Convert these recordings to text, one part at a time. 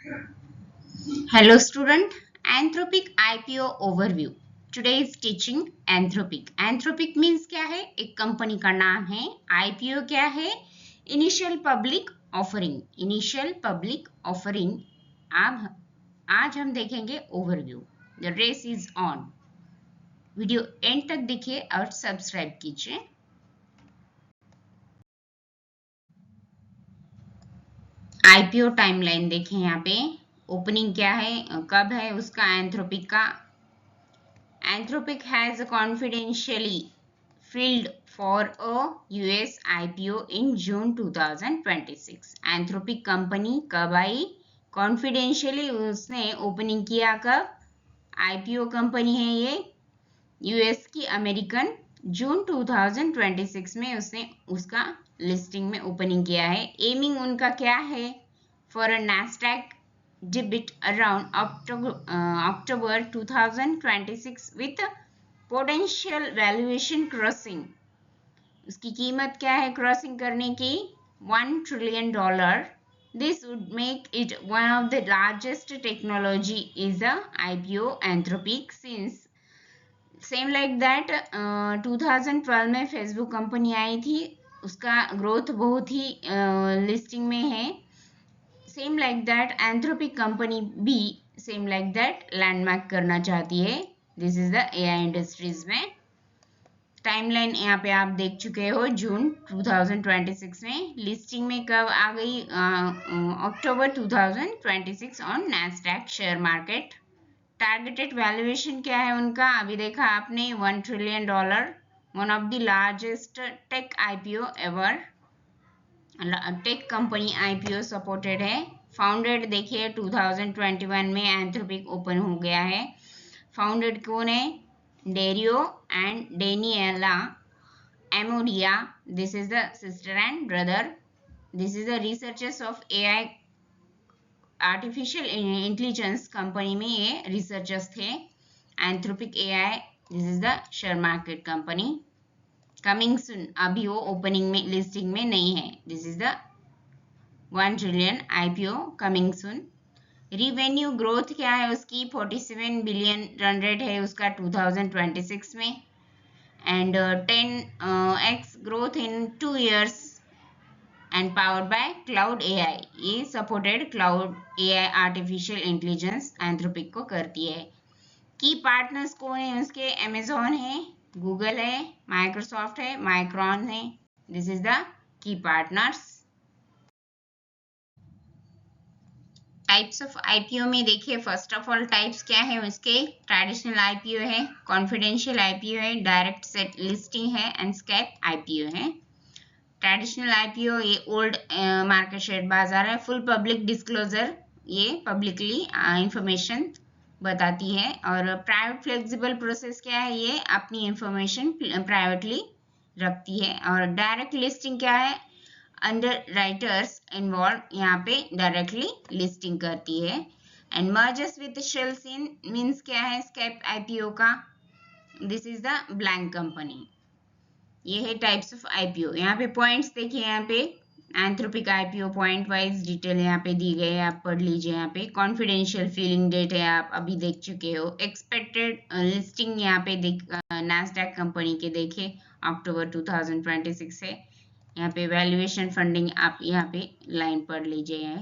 Hello student, Anthropic IPO overview. Today is teaching Anthropic. Anthropic means क्या है? एक company का नाम है. IPO क्या है? Initial Public Offering. Initial Public Offering. आज हम देखेंगे overview. The race is on. Video and तक देखिए और सब्सक्राइब कीजिए. IPO टाइमलाइन देखें यहाँ पे. ओपनिंग क्या है, कब है उसका, एंथ्रोपिक का. Anthropic has confidentially filed for a US IPO in June 2026. Anthropic company कब आई? कॉन्फिडेंशियली उसने ओपनिंग किया कब? IPO कंपनी है ये यूएस की अमेरिकन. जून 2026 में उसने उसका लिस्टिंग में ओपनिंग किया है. एमिंग उनका क्या है? For a Nasdaq debut around October 2026 with potential valuation crossing. उसकी कीमत क्या है क्रॉसिंग करने की? $1 trillion. This would make it one of the largest technology is a IPO Anthropic since same like that 2012 में फेसबुक कंपनी आई थी, उसका growth बहुत ही लिस्टिंग में है. Same like that Anthropic company भी सेम लाइक दैट लैंडमार्क करना चाहती है. This is the AI industries में. टाइमलाइन यहाँ पे आप देख चुके हो. जून 2026 में लिस्टिंग में कब आ गई? October 2026 on Nasdaq share market. Targeted valuation क्या है उनका? अभी देखा आपने, $1 trillion. One of the largest tech IPO ever. Tech company IPO supported है. फाउंडेड देखिए 2021 में एंथ्रोपिक ओपन हो गया है. फाउंडेड कौन है? Dario and Daniela Amodei. This is the sister and brother. This is the researchers of AI artificial intelligence company में ये रिसर्चर्स थे. Anthropic AI. This is the share market company. Coming soon. अभी वो opening में listing में नहीं है. This is the $1 trillion IPO coming soon. Revenue growth क्या है उसकी? 47 बिलियन रन रेट है उसका 2026 में. And 10x growth in 2 years and powered by Claude AI. ये supported Claude AI artificial intelligence Anthropic को करती है. की पार्टनर्स कौन है उसके? अमेजोन है, गूगल है, माइक्रोसॉफ्ट है, माइक्रॉन है. This is the key partners. Types of IPO में देखिए, फर्स्ट ऑफ ऑल टाइप्स क्या है उसके? ट्रेडिशनल आईपीओ है, कॉन्फिडेंशियल आईपीओ है, डायरेक्ट सेट लिस्टिंग है एंड स्कैप आईपीओ है. ट्रेडिशनल आईपीओ ये ओल्ड मार्केट शेयर बाजार है. फुल पब्लिक डिस्क्लोजर, ये पब्लिकली इंफॉर्मेशन बताती है. और प्राइवेट फ्लेक्सिबल प्रोसेस क्या है? ये अपनी इंफॉर्मेशन प्राइवेटली रखती है. और डायरेक्ट लिस्टिंग क्या है? अंडर राइटर्स इन्वॉल्व यहाँ पे डायरेक्टली लिस्टिंग करती है. And mergers with shells in means क्या है? स्कैप आईपीओ का. This is the blank company. ये है टाइप्स ऑफ आईपीओ. यहाँ पे पॉइंट्स देखिए, यहाँ पे Anthropic IPO point wise detail यहाँ पे दी गई है, आप पढ़ लीजिए. यहाँ पे कॉन्फिडेंशियल फीलिंग डेट है, आप अभी देख चुके हो. एक्सपेक्टेड लिस्टिंग यहाँ पे नैस्डैक कंपनी के देखे अक्टूबर 2026 से. यहाँ पे वैल्यूएशन फंडिंग आप यहाँ पे लाइन पढ़ लीजिए.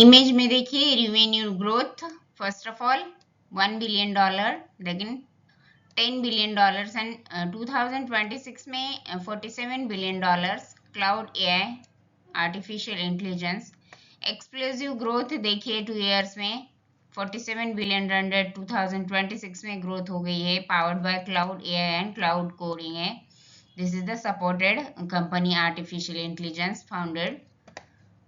इमेज में देखिए revenue growth. First of all $1 billion, लेकिन $10 billion एंड 2026 में $47 billion. Cloud AI artificial intelligence. Explosive growth देखिए 2 years में 47 बिलियन रन रेट 2026 में ग्रोथ हो गई है. Powered by Claude AI and Claude coding है. This is the supported company artificial intelligence founded.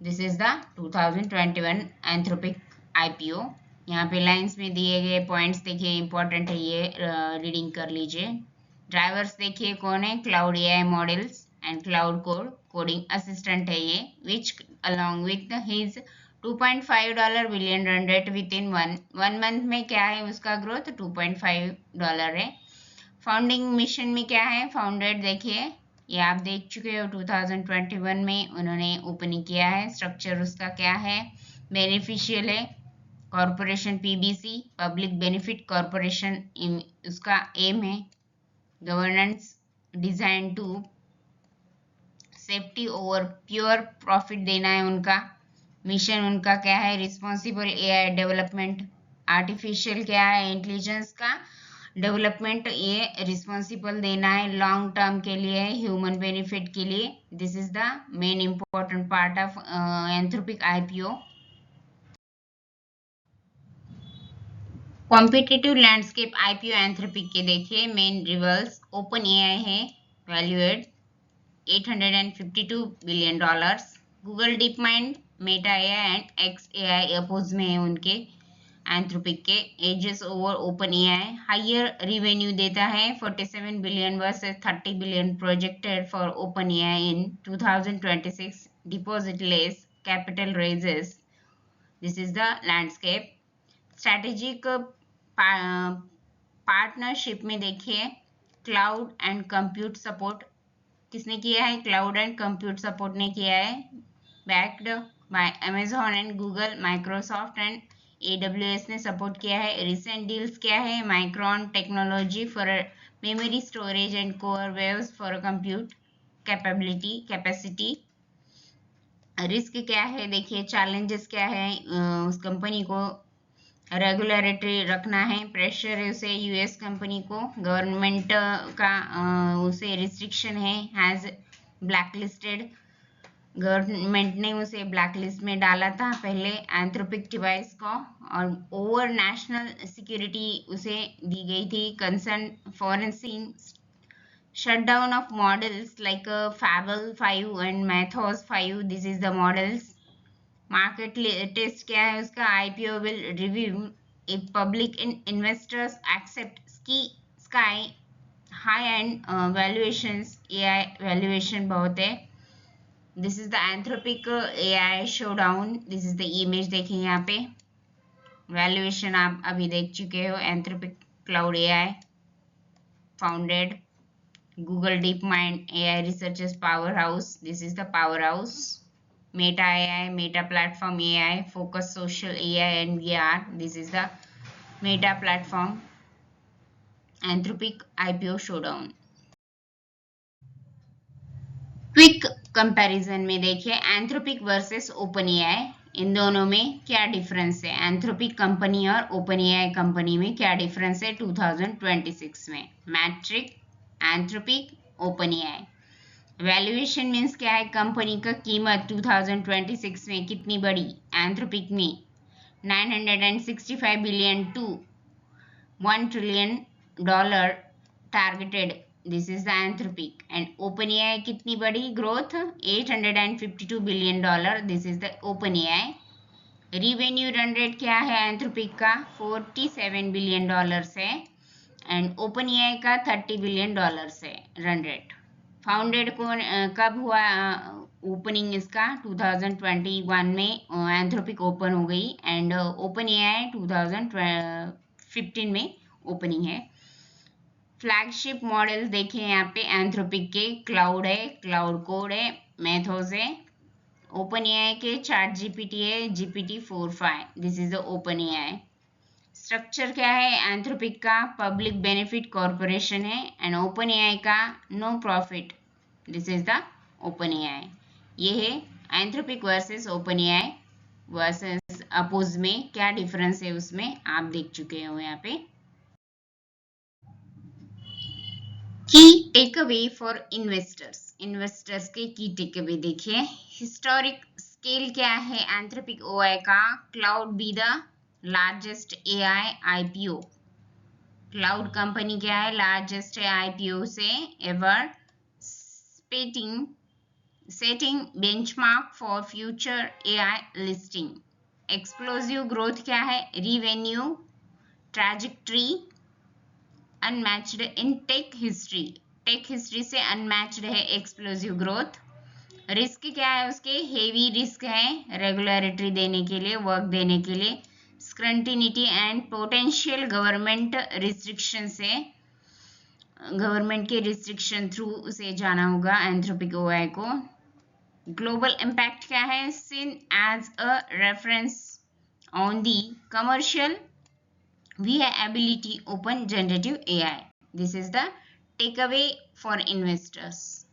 This is the 2021 Anthropic IPO. यहाँ पे lines में दिए गए पॉइंट्स देखिए, इंपॉर्टेंट है ये, रीडिंग कर लीजिए. ड्राइवर्स देखिए कौन है? Claude AI models and Claude coding assistant है ये, which along with his $2.5 billion run rate within one month में क्या है उसका ग्रोथ? $2.5 है. फाउंडिंग मिशन में क्या है? फाउंडेड देखिए ये आप देख चुके हो 2021 में उन्होंने ओपनिंग किया है। स्ट्रक्चर उसका क्या है, बेनिफिशियल है, corporation PBC, public benefit corporation उसका एम है, governance design to safety over pure profit देना है उनका। मिशन उनका क्या है, रिस्पॉन्सिबल एआई डेवलपमेंट, आर्टिफिशियल क्या है इंटेलिजेंस का डेवलपमेंट, ये रिस्पॉन्सिबल देना है लॉन्ग टर्म के लिए, ह्यूमन बेनिफिट के लिए। This is the main important part of Anthropic IPO. Competitive landscape IPO Anthropic के देखिए मेन रिवल्स। ओपन एआई है, valued $852 billion. Google DeepMind, Meta AI and xAI oppose में है उनके एंथ्रोपिक के। Edges over OpenAI, higher revenue देता है 47 billion versus 30 billion projected for OpenAI in 2026। Deposit less, capital raises, this is the landscape. Strategic partnership में देखिए cloud and compute support किसने किया है, क्लाउड एंड कंप्यूट सपोर्ट ने किया है, backed by Amazon and Google, Microsoft and AWS ने support किया है। रिसेंट डील्स क्या है, micron technology for memory storage and core waves for compute capacity. Risk क्या है देखिए, चैलेंजेस क्या है, उस कंपनी को रेगुलेटरी रखना है, प्रेशर है उसे यूएस कंपनी को, गवर्नमेंट का उसे रिस्ट्रिक्शन है, हैज ब्लैकलिस्टेड, गवर्नमेंट ने उसे ब्लैकलिस्ट में डाला था पहले एंथ्रोपिक डिवाइस को, और ओवर नेशनल सिक्योरिटी उसे दी गई थी concern forensic shutdown of models like Fable 5 and Mathos 5. This is the models. Market test क्या है उसका, IPO will review if public investors accept sky high end valuations. AI valuation बहुत है। This is the Anthropic AI showdown. This is the image देखें यहाँ पे, valuation आप अभी देख चुके हो। Anthropic cloud AI founded Google DeepMind AI researchers powerhouse. This is the powerhouse. Meta AI, Meta Platform AI, Focus Social AI and VR. This is the Meta Platform. Anthropic IPO showdown. Quick comparison में देखिए Anthropic versus OpenAI, इन दोनों में क्या difference है, Anthropic company और OpenAI company में क्या डिफरेंस है 2026 में। Metric, Anthropic, OpenAI. Valuation means क्या है, कंपनी का कीमत 2026 में कितनी बढ़ी, एंथ्रोपिक में 965 billion to $1 trillion targeted. This is the Anthropic. And OpenAI कितनी बड़ी growth, $852 billion. This is the OpenAI. Revenue run rate क्या है एंथ्रोपिक का, $47 बिलियन है, एंड ओपन एआई का $30 बिलियन है रन रेट। फाउंडेड कब हुआ, ओपनिंग इसका 2021 में एंथ्रोपिक ओपन हो गई, एंड ओपन एआई 2015 में ओपनिंग है। फ्लैगशिप मॉडल देखें यहाँ पे एंथ्रोपिक के, क्लाउड है, क्लाउड कोड है, मेथोस है। ओपन एआई के चैट जीपीटी है, GPT-4.5। This is the OpenAI. Structure क्या है एंथ्रोपिक का, पब्लिक बेनिफिट कॉरपोरेशन है, एंड ओपन एआई का no profit. This is the OpenAI. ये है Anthropic versus OpenAI versus oppose में क्या डिफरेंस है उसमें आप देख चुके हो यहाँ पे। की टेकअवे फॉर इन्वेस्टर्स, इन्वेस्टर्स के की टेकअवे देखिए। हिस्टोरिक स्केल क्या है एंथ्रोपिक ओआई का, cloud be the largest AI IPO. Cloud company क्या है, लार्जेस्ट आईपीओ से ever, setting benchmark for future AI listing. Explosive growth क्या है, रिवेन्यू ट्रैजेक्टरी अनमैच्ड इन टेक हिस्ट्री से अनमैच्ड है एक्सप्लोसिव ग्रोथ। रिस्क क्या है उसके, हेवी रिस्क है रेगुलेटरी देने के लिए, वर्क देने के लिए, scrutiny and potential government restriction से। गवर्नमेंट के रिस्ट्रिक्शन थ्रू उसे जाना होगा एंथ्रोपिक ओआई को। ग्लोबल इम्पैक्ट क्या है? Seen as a reference on the commercial viability open generative AI. This is the takeaway for investors.